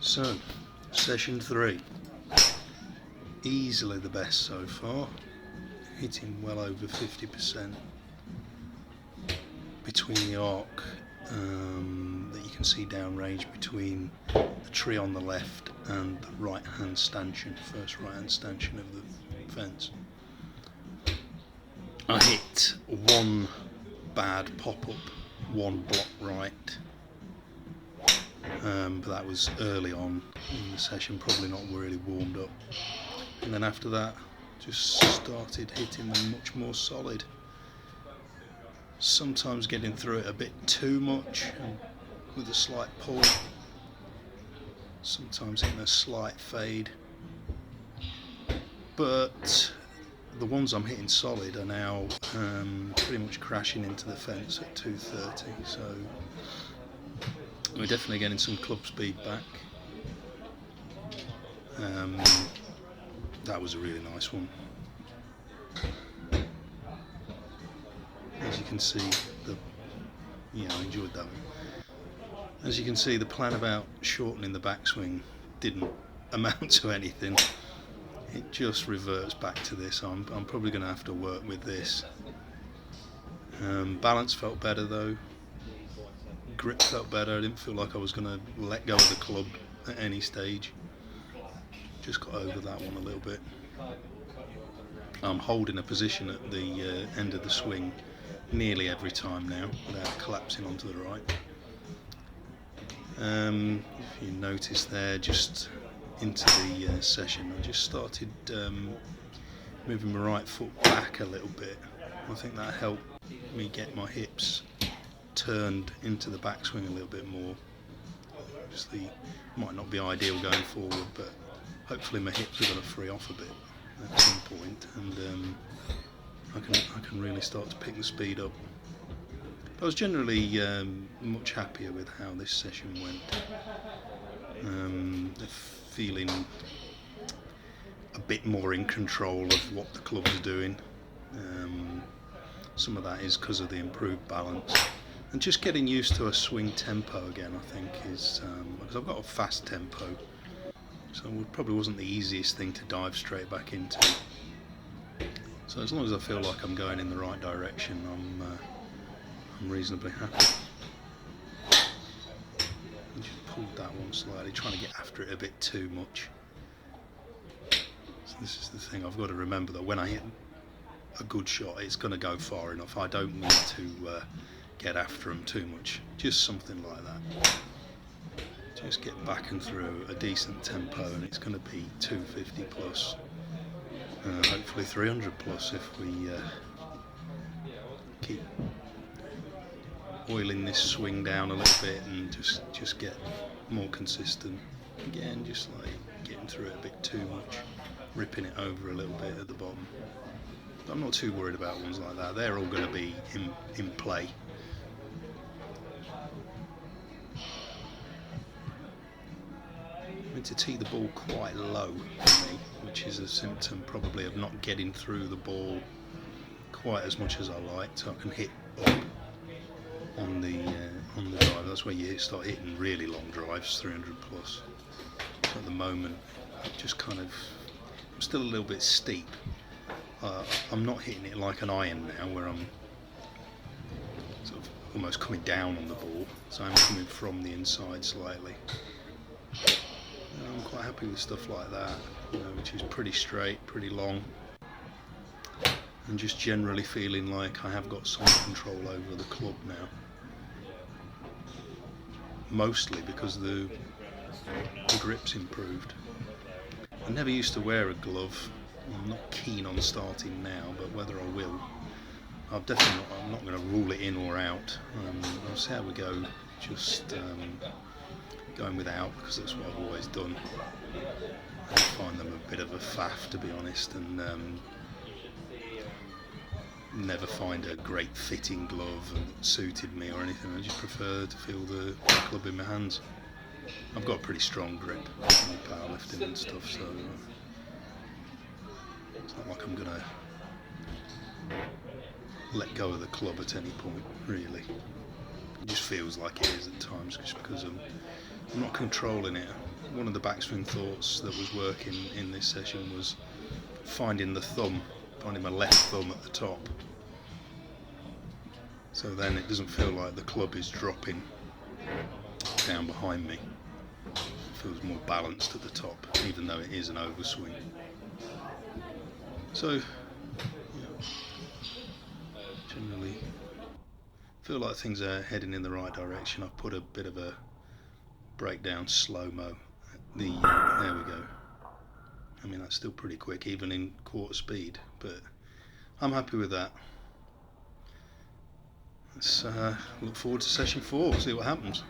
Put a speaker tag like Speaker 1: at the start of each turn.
Speaker 1: So, session 3, easily the best so far, hitting well over 50% between the arc that you can see downrange between the tree on the left and the right hand stanchion, first right hand stanchion of the fence. I hit one bad pop-up, one block right, but that was early on in the session, probably not really warmed up, and then after that just started hitting them much more solid, sometimes getting through it a bit too much and with a slight pull, sometimes hitting a slight fade, but the ones I'm hitting solid are now pretty much crashing into the fence at 230, so we're definitely getting some club speed back. That was a really nice one. As you can see, I enjoyed that one. As you can see, the plan about shortening the backswing didn't amount to anything. It just reverts back to this. I'm probably going to have to work with this. Balance felt better though. Grip felt better. I didn't feel like I was going to let go of the club at any stage. Just got over that one a little bit. I'm holding a position at the end of the swing nearly every time now without collapsing onto the right. If you notice there, just into the session, I just started moving my right foot back a little bit. I think that helped me get my hips turned into the backswing a little bit more. Obviously might not be ideal going forward, but hopefully my hips are going to free off a bit at some point, and I can really start to pick the speed up. I was generally much happier with how this session went. Feeling a bit more in control of what the club's doing. Some of that is because of the improved balance, and just getting used to a swing tempo again, I think, is because I've got a fast tempo, so it probably wasn't the easiest thing to dive straight back into. So as long as I feel like I'm going in the right direction, I'm reasonably happy. I just pulled that one slightly, trying to get after it a bit too much. So this is the thing, I've got to remember that when I hit a good shot, it's going to go far enough. I don't need to get after them too much, just something like that. Just get back and through a decent tempo, and it's going to be 250 plus, hopefully 300 plus if we keep oiling this swing down a little bit and just get more consistent. Again, just like getting through it a bit too much, ripping it over a little bit at the bottom. But I'm not too worried about ones like that. They're all going to be in play. I meant to tee the ball quite low for me, which is a symptom probably of not getting through the ball quite as much as I like, so I can hit up on the drive. That's where you start hitting really long drives, 300 plus. At the moment, just kind of, I'm still a little bit steep. I'm not hitting it like an iron now, where I'm sort of almost coming down on the ball, so I'm coming from the inside slightly. I'm quite happy with stuff like that, which is pretty straight, pretty long, and just generally feeling like I have got some control over the club now. Mostly because the grip's improved. I never used to wear a glove. I'm not keen on starting now, but whether I will, I'm not going to rule it in or out. I'll see how we go. Just going without, because that's what I've always done. I find them a bit of a faff, to be honest, and never find a great fitting glove that suited me or anything. I just prefer to feel the club in my hands. I've got a pretty strong grip on powerlifting and stuff, so it's not like I'm going to let go of the club at any point, really. It just feels like it is at times, just because I'm not controlling it. one of the backswing thoughts that was working in this session was finding my left thumb at the top. So then it doesn't feel like the club is dropping down behind me. It feels more balanced at the top, even though it is an overswing. So, generally feel like things are heading in the right direction. I've put a bit of a breakdown slow-mo. There we go. I mean, that's still pretty quick, even in quarter speed, but I'm happy with that. Let's look forward to session 4, see what happens.